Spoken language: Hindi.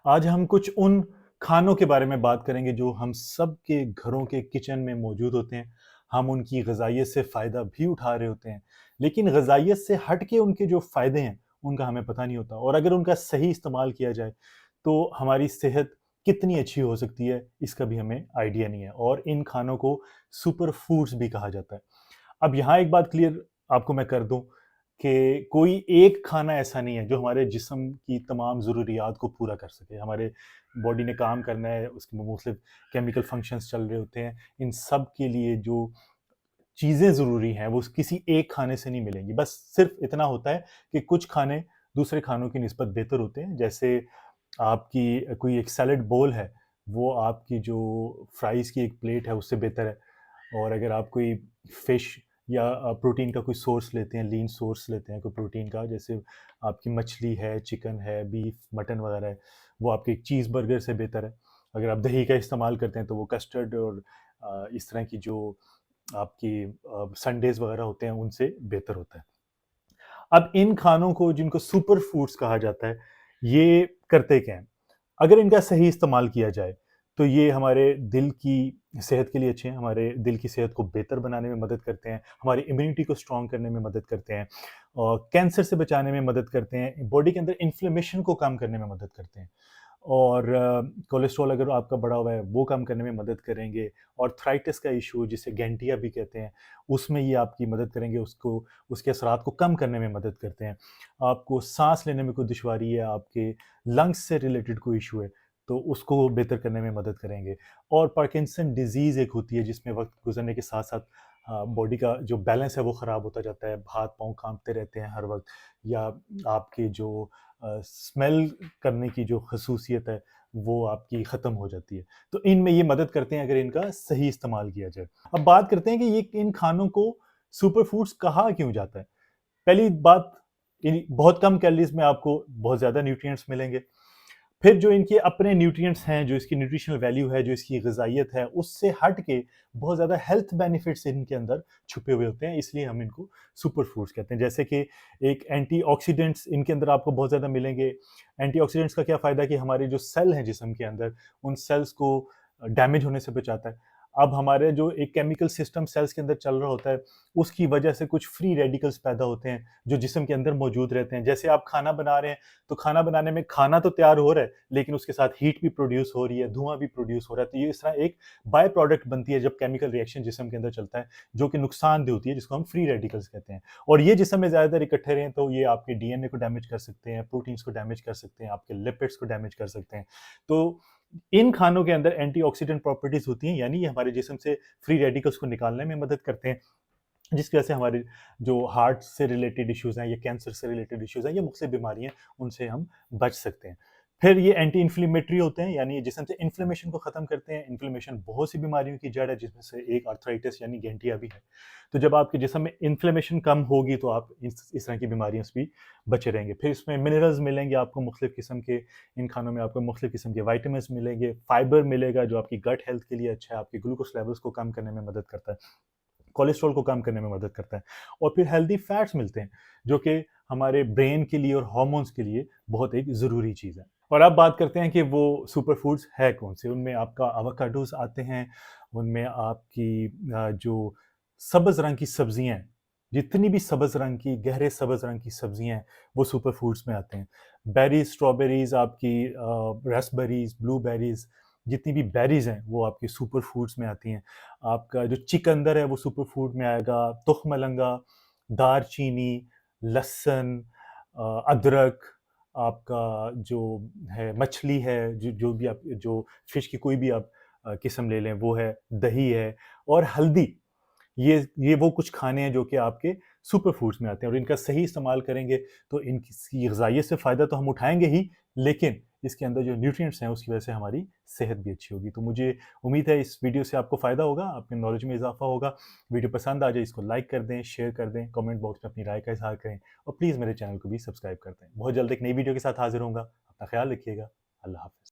आज हम कुछ उन खानों के बारे में बात करेंगे जो हम सब के घरों के किचन में मौजूद होते हैं। हम उनकी ग़िज़ाइयत से फ़ायदा भी उठा रहे होते हैं, लेकिन ग़िज़ाइयत से हट के उनके जो फ़ायदे हैं, उनका हमें पता नहीं होता और अगर उनका सही इस्तेमाल किया जाए, तो हमारी सेहत कितनी अच्छी हो सकती है, इसका भी हमें आइडिया नहीं है और इन खानों को सुपर फूड्स भी कहा जाता है। अब यहाँ एक बात क्लियर आपको मैं कर दूँ कि कोई एक खाना ऐसा नहीं है जो हमारे जिस्म की तमाम ज़रूरियात को पूरा कर सके। हमारे बॉडी ने काम करना है, उसमें मुख्तलिफ केमिकल फंक्शंस चल रहे होते हैं। इन सब के लिए जो चीज़ें ज़रूरी हैं, वो किसी एक खाने से नहीं मिलेंगी। बस सिर्फ़ इतना होता है कि कुछ खाने दूसरे खानों की निस्बत बेहतर होते हैं। जैसे आपकी कोई एक सैलेड बोल है, वो आपकी जो फ्राइज़ की एक प्लेट है, उससे बेहतर है। और अगर आप कोई फ़िश या प्रोटीन का कोई सोर्स लेते हैं, लीन सोर्स लेते हैं कोई प्रोटीन का, जैसे आपकी मछली है, चिकन है, बीफ, मटन वगैरह है, वो आपके एक चीज़ बर्गर से बेहतर है। अगर आप दही का इस्तेमाल करते हैं, तो वो कस्टर्ड और इस तरह की जो आपकी संडेज़ वगैरह होते हैं, उनसे बेहतर होता है। अब इन खानों को जिनको सुपर फूड्स कहा जाता है, ये करते क्या हैं? अगर इनका सही इस्तेमाल किया जाए, तो ये हमारे दिल की सेहत के लिए अच्छे हैं, हमारे दिल की सेहत को बेहतर बनाने में मदद करते हैं, हमारी इम्यूनिटी को स्ट्रॉन्ग करने में मदद करते हैं और कैंसर से बचाने में मदद करते हैं, बॉडी के अंदर इन्फ्लेमेशन को कम करने में मदद करते हैं और कोलेस्ट्रॉल अगर आपका बढ़ा हुआ है, वो कम करने में मदद करेंगे। आर्थराइटिस का इश्यू जिसे गैंटिया भी कहते हैं, उसमें ये आपकी मदद करेंगे, उसको उसके असरात को कम करने में मदद करते हैं। आपको साँस लेने में कोई दुश्वारी है, आपके लंग्स से रिलेटेड कोई इश्यू है, तो उसको बेहतर करने में मदद करेंगे। और पार्किंसन डिज़ीज़ एक होती है जिसमें वक़्त गुज़रने के साथ-साथ बॉडी का जो बैलेंस है वो ख़राब होता जाता है, हाथ-पाँव काँपते रहते हैं हर वक़्त या आपके जो स्मेल करने की जो ख़ुसूसियत है, वो आपकी ख़त्म हो जाती है। तो इनमें ये मदद करते हैं अगर इनका सही इस्तेमाल किया जाए। अब बात करते हैं कि ये इन खानों को सुपर फूड्स कहा क्यों जाता है? पहली बात, बहुत कम कैलोरीज़ में आपको बहुत ज़्यादा न्यूट्रिएंट्स मिलेंगे। फिर जो इनके अपने न्यूट्रिएंट्स हैं, जो इसकी न्यूट्रिशनल वैल्यू है, जो इसकी ग़िज़ाइयत है, उससे हट के बहुत ज़्यादा हेल्थ बेनिफिट्स इनके अंदर छुपे हुए होते हैं, इसलिए हम इनको सुपर फूड्स कहते हैं। जैसे कि एक एंटीऑक्सीडेंट्स इनके अंदर आपको बहुत ज़्यादा मिलेंगे। एंटीऑक्सीडेंट्स का क्या फ़ायदा है कि हमारे जो सेल हैं जिस्म के अंदर, उन सेल्स को डैमेज होने से बचाता है। अब हमारे जो एक केमिकल सिस्टम सेल्स के अंदर चल रहा होता है, उसकी वजह से कुछ फ्री रेडिकल्स पैदा होते हैं, जो जिस्म के अंदर मौजूद रहते हैं। जैसे आप खाना बना रहे हैं, तो खाना बनाने में खाना तो तैयार हो रहा है, लेकिन उसके साथ हीट भी प्रोड्यूस हो रही है, धुआँ भी प्रोड्यूस हो रहा है। तो ये इस तरह एक बाय प्रोडक्ट बनती है जब केमिकल रिएक्शन जिस्म के अंदर चलता है, जो कि नुकसानदेह होती है, जिसको हम फ्री रेडिकल्स कहते हैं। और ये जिस्म में ज़्यादातर इकट्ठे रहें तो ये आपके डीएनए को डैमेज कर सकते हैं, प्रोटीन्स को डैमेज कर सकते हैं, आपके लिपिड्स को डैमेज कर सकते हैं। तो इन खानों के अंदर एंटीऑक्सीडेंट प्रॉपर्टीज़ होती हैं, यानी ये हमारे जिस्म से फ्री रेडिकल्स को निकालने में मदद करते हैं। जिसकी वजह से हमारे जो हार्ट से रिलेटेड इश्यूज़ हैं या कैंसर से रिलेटेड इश्यूज़ हैं या मुख्तलिफ बीमारियाँ हैं, उनसे हम बच सकते हैं। फिर ये एंटी इन्फ्लेमेटरी होते हैं, यानी ये जिस्म से इन्फ्लेमेशन को ख़त्म करते हैं। इन्फ्लेमेशन बहुत सी बीमारियों की जड़ है, जिसमें से एक आर्थराइटिस यानी गैंटिया भी है। तो जब आपके जिस्म में इन्फ्लेमेशन कम होगी, तो आप इस तरह की बीमारियों से भी बचे रहेंगे। फिर इसमें मिनरल्स मिलेंगे आपको मुख्तलिफ किस्म के, इन खानों में आपको मुख्तलिफ किस्म के विटामिन्स मिलेंगे, फाइबर मिलेगा जो आपकी गट हेल्थ के लिए अच्छा है, आपके ग्लूकोज़ लेवल्स को कम करने में मदद करता है। कोलेस्ट्रॉल को कम करने में मदद करता है और फिर हेल्दी फैट्स मिलते हैं जो कि हमारे ब्रेन के लिए और हार्मोन्स के लिए बहुत एक ज़रूरी चीज़ है। और अब बात करते हैं कि वो सुपर फूड्स है कौन से। उनमें आपका एवोकाडोज़ आते हैं, उनमें आपकी जो सब्ज़ रंग की सब्जियां हैं, जितनी भी सब्ज़ रंग की, गहरे सब्ज़ रंग की सब्जियां हैं, वो सुपर फूड्स में आते हैं। बेरीज, स्ट्रॉबेरीज, आपकी रास्पबेरीज, ब्लूबेरीज, जितनी भी बेरीज हैं वो आपकी सुपर फूड्स में आती हैं। आपका जो चिकंदर है वो सुपर फूड में आएगा, तुखमलंगा, दारचीनी, लहसुन, अदरक, आपका जो है मछली है, जो भी आप जो फ़िश की कोई भी आप किस्म ले लें वो है, दही है और हल्दी। ये वो कुछ खाने हैं जो कि आपके सुपर फूड्स में आते हैं और इनका सही इस्तेमाल करेंगे तो इनकी ग़िज़ाइयत से फ़ायदा तो हम उठाएँगे ही, लेकिन इसके अंदर जो न्यूट्रिएंट्स हैं उसकी वजह से हमारी सेहत भी अच्छी होगी। तो मुझे उम्मीद है इस वीडियो से आपको फ़ायदा होगा, आपके नॉलेज में इज़ाफ़ा होगा। वीडियो पसंद आ जाए इसको लाइक कर दें, शेयर कर दें, कमेंट बॉक्स में अपनी राय का इज़हार करें और प्लीज़ मेरे चैनल को भी सब्सक्राइब कर दें। बहुत जल्द एक नई वीडियो के साथ हाज़िर होऊँगा। अपना ख़्याल रखिएगा। अल्लाह हाफ़िज़।